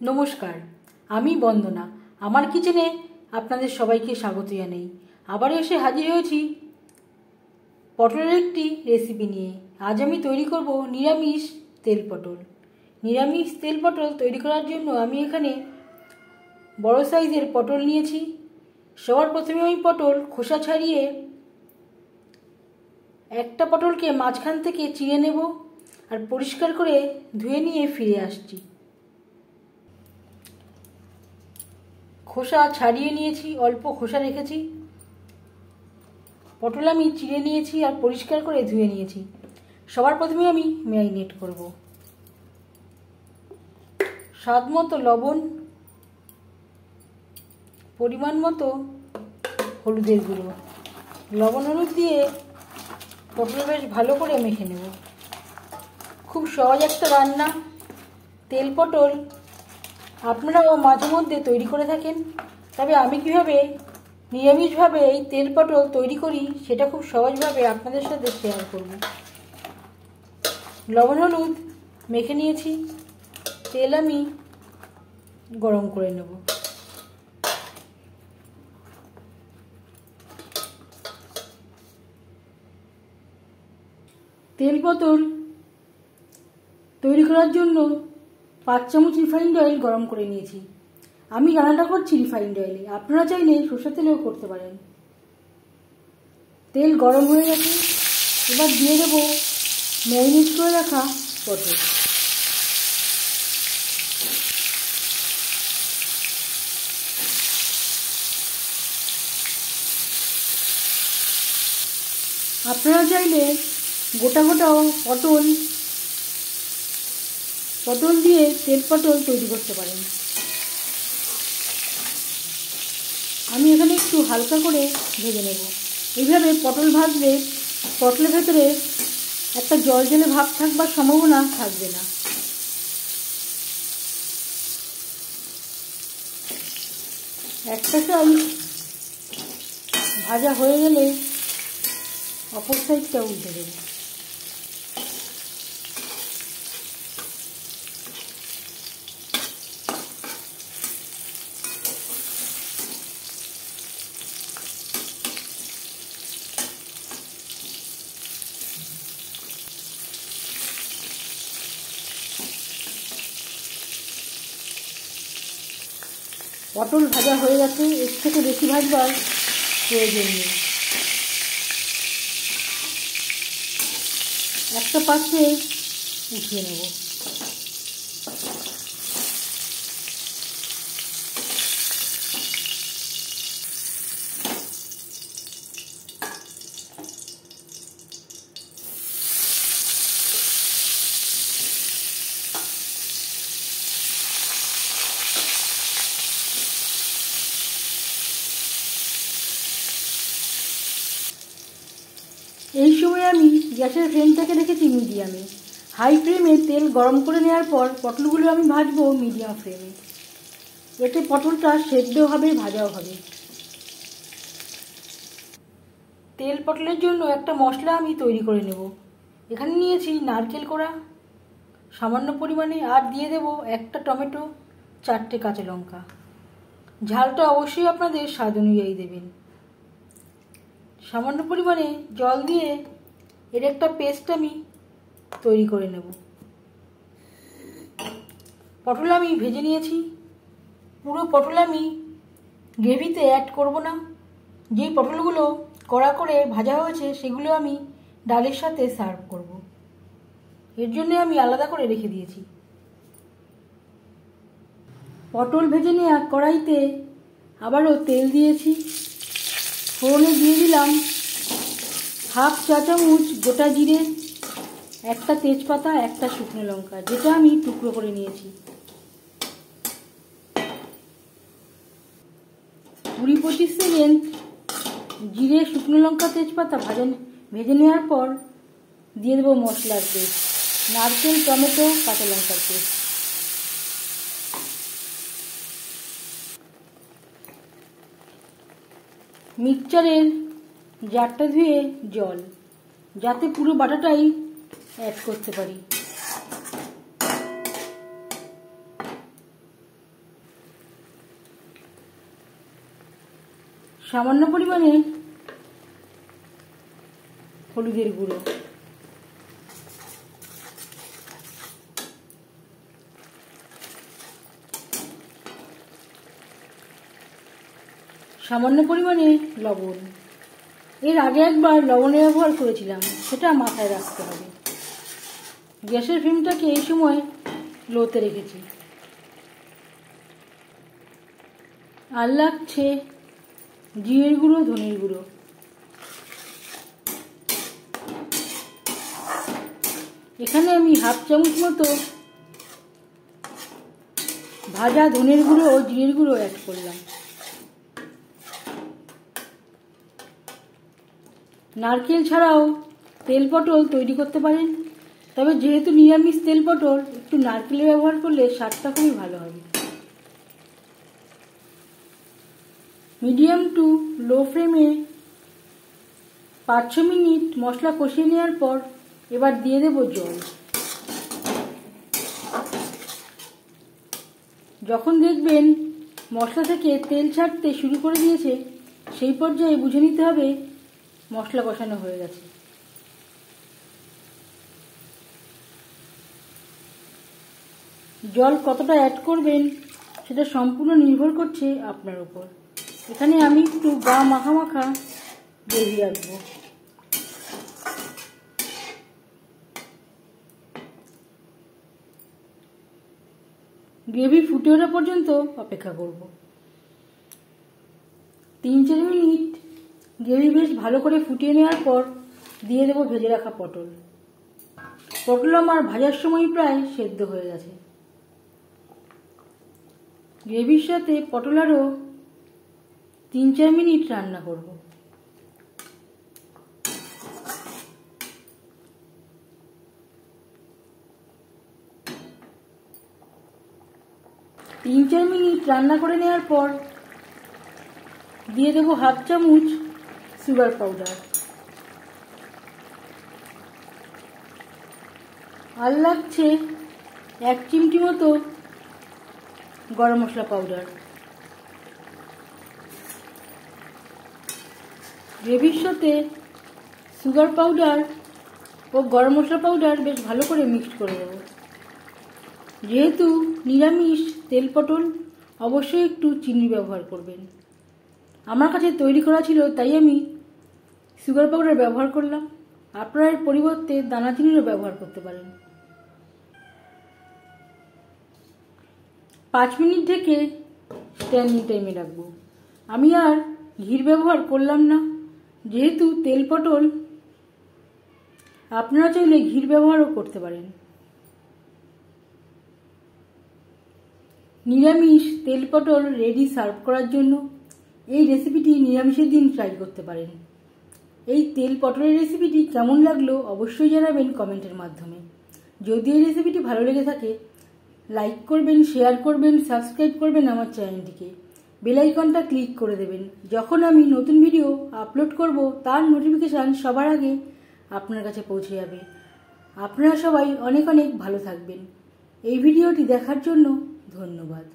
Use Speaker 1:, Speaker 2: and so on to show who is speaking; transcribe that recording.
Speaker 1: নমস্কার, আমি বন্দনা। আমার কিচেনে আপনাদের সবাইকে স্বাগত জানাই। আবার এসে হাজির হয়েছি পটলের একটি রেসিপি নিয়ে। আজ আমি তৈরি করব নিরামিষ তেল পটল। নিরামিষ তেল পটল তৈরি করার জন্য আমি এখানে বড় সাইজের পটল নিয়েছি। সবার প্রথমে আমি পটল খোসা ছাড়িয়ে একটা পটলকে মাঝখান থেকে চিড়ে নেব আর পরিষ্কার করে ধুয়ে নিয়ে ফিরে আসছি। খোসা ছাড়িয়ে নিয়েছি, অল্প খোসা রেখেছি। পটল আমি চিড়ে নিয়েছি আর পরিষ্কার করে ধুয়ে নিয়েছি। সবার প্রথমে আমি ম্যারিনেট করব। স্বাদ মতো লবণ, পরিমাণ মতো হলুদের গুঁড়ো, লবণ হলুদ দিয়ে পটল বেশ ভালো করে মেখে নেব। খুব সহজ একটা রান্না তেল পটল। আপনারাও মাঝে মধ্যে তৈরি করে থাকেন, তবে আমি কীভাবে নিরামিষভাবে এই তেল পটল তৈরি করি সেটা খুব সহজভাবে আপনাদের সাথে শেয়ার করব। লবণ হলুদ মেখে নিয়েছি, তেল আমি গরম করে নেব। তেল পটল তৈরি করার জন্য 5 চামচ রিফাইন্ড অয়েল গরম করে নিয়েছি। আমি রান্নাটা করছি রিফাইন্ড অয়েলে, আপনারা চাইলে সরষের তেলেও করতে পারেন। তেল গরম হয়ে গেছে, এবার দিয়ে দেব ম্যারিনেট করে রাখা পটল। আপনারা চাইলে গোটা গোটাও পটল দিয়ে তেল পটল তৈরি করতে পারেন। আমি এখানে একটু হালকা করে ভেজে নেব। এইভাবে পটল ভাজলে পটলের ভেতরে একটা জলজলে ভাব থাকবার সম্ভাবনা থাকবে না। একটা সাইড ভাজা হয়ে গেলে অপর সাইডটা উল্টে দেব। পটল ভাজা হয়ে গেছে, এর থেকে বেশি ভাজবার প্রয়োজন নেই। একটা পাত্রে উঠিয়ে নেব। এই সময় আমি গ্যাসের ফ্লেমটাকে রেখেছি মিডিয়ামে। হাই ফ্লেমে তেল গরম করে নেওয়ার পর পটলগুলো আমি ভাজবো মিডিয়াম ফ্লেমে। এতে পটলটা সেদ্ধও হবে, ভাজাও হবে। তেল পটলের জন্য একটা মশলা আমি তৈরি করে নেব। এখানে নিয়েছি নারকেল কোড়া সামান্য পরিমাণে, আর দিয়ে দেব একটা টমেটো, 4টে কাঁচা লঙ্কা। ঝালটা অবশ্যই আপনাদের স্বাদ অনুযায়ী দেবেন। সামান্য পরিমাণে জল দিয়ে এর একটা পেস্ট আমি তৈরি করে নেব। পটল আমি ভেজে নিয়েছি। পুরো পটল আমি গ্রেভিতে অ্যাড করব না। যেই পটলগুলো কড়া করে ভাজা হয়েছে সেগুলো আমি ডালের সাথে সার্ভ করব। এর জন্য আমি আলাদা করে রেখে দিয়েছি। পটল ভেজে নেওয়া কড়াইতে আবারও তেল দিয়েছি। ফোড়নে দিয়ে দিলাম 1/2 চা চামচ গোটা জিরে, একটা তেজপাতা, একটা শুকনো লঙ্কা, যেটা আমি টুকরো করে নিয়েছি। 20-25 সেকেন্ড জিরে, শুকনো লঙ্কা, তেজপাতা ভেজে নেওয়ার পর দিয়ে দেবো মশলার পেস্ট, নারকেল, টমেটো, কাঁচা লঙ্কার পেস্ট। মিক্সচারের জারটা ধুয়ে জল, যাতে পুরো বাটাটাই অ্যাড করতে পারি। সামান্য পরিমাণে হলুদের গুঁড়ো, সামান্য পরিমাণে লবণ। এর আগে একবার লবণের ব্যবহার করেছিলাম, সেটা মাথায় রাখতে হবে। গ্যাসের ফ্লেমটাকে এই সময় লোতে রেখেছি। আর লাগছে জিরের গুঁড়ো, ধনের গুঁড়ো। এখানে আমি হাফ চামচ মতো ভাজা ধনের গুঁড়ো ও জিরের গুঁড়ো অ্যাড করলাম। নারকেল ছাড়াও তেল পটল তৈরি করতে পারেন, তবে যেহেতু নিরামিষ তেল পটল, একটু নারকেল ব্যবহার করলে স্বাদটা খুবই ভালো হবে। মিডিয়াম টু লো ফ্লেমে 5-6 মিনিট মশলা কষিয়ে নেওয়ার পর এবার দিয়ে দেব জল। যখন দেখবেন মশলা থেকে তেল ছাড়তে শুরু করে দিয়েছে, সেই পর্যায়ে বুঝে নিতে হবে মশলা কষানো হয়ে গেছে। জল কতটা অ্যাড করবেন সেটা সম্পূর্ণ নির্ভর করছে আপনার উপর। এখানে আমি একটু গা মাখা মাখা গ্রেভি রাখবো। গ্রেভি ফুটে ওঠা পর্যন্ত অপেক্ষা করব। 3-4 মিনিট গ্রেভি বেশ ভালো করে ফুটিয়ে নেওয়ার পর দিয়ে দেবো ভেজে রাখা পটল। পটল আমার ভাজার সময় প্রায় সেদ্ধ হয়ে গেছে। গ্রেভির সাথে পটল আরও 3-4 মিনিট রান্না করব। তিন 4 মিনিট রান্না করে নেওয়ার পর দিয়ে দেবো হাফ চামচ সুগার পাউডার। আর লাগছে 1 চিমটি মতো গরম মশলা পাউডার। গ্রেভির সাথে সুগার পাউডার ও গরম মশলা পাউডার বেশ ভালো করে মিক্সড করে দেব। যেহেতু নিরামিষ তেল পটল, অবশ্যই একটু চিনি ব্যবহার করবেন। আমার কাছে তৈরি করা ছিল তাই আমি সুগার পাউডার ব্যবহার করলাম। আপনারা এর পরিবর্তে দানা চিনিরও ব্যবহার করতে পারেন। 5 মিনিট ঢেকে স্ট্যান্ডিং টাইমে রাখবো। আমি আর ঘির ব্যবহার করলাম না, যেহেতু তেল পটল। আপনারা চাইলে ঘির ব্যবহারও করতে পারেন। নিরামিষ তেল পটল রেডি সার্ভ করার জন্য। এই রেসিপিটি নিরামিষের দিন ট্রাই করতে পারেন। এই তেল পটলের রেসিপিটি কেমন লাগলো অবশ্যই জানাবেন কমেন্টের মাধ্যমে। যদি এই রেসিপিটি ভালো লেগে থাকে লাইক করবেন, শেয়ার করবেন, সাবস্ক্রাইব করবেন আমার চ্যানেলটিকে। বেল আইকনটা ক্লিক করে দেবেন। যখন আমি নতুন ভিডিও আপলোড করব তার নোটিফিকেশান সবার আগে আপনার কাছে পৌঁছে যাবে। আপনারা সবাই অনেক অনেক ভালো থাকবেন। এই ভিডিওটি দেখার জন্য ধন্যবাদ।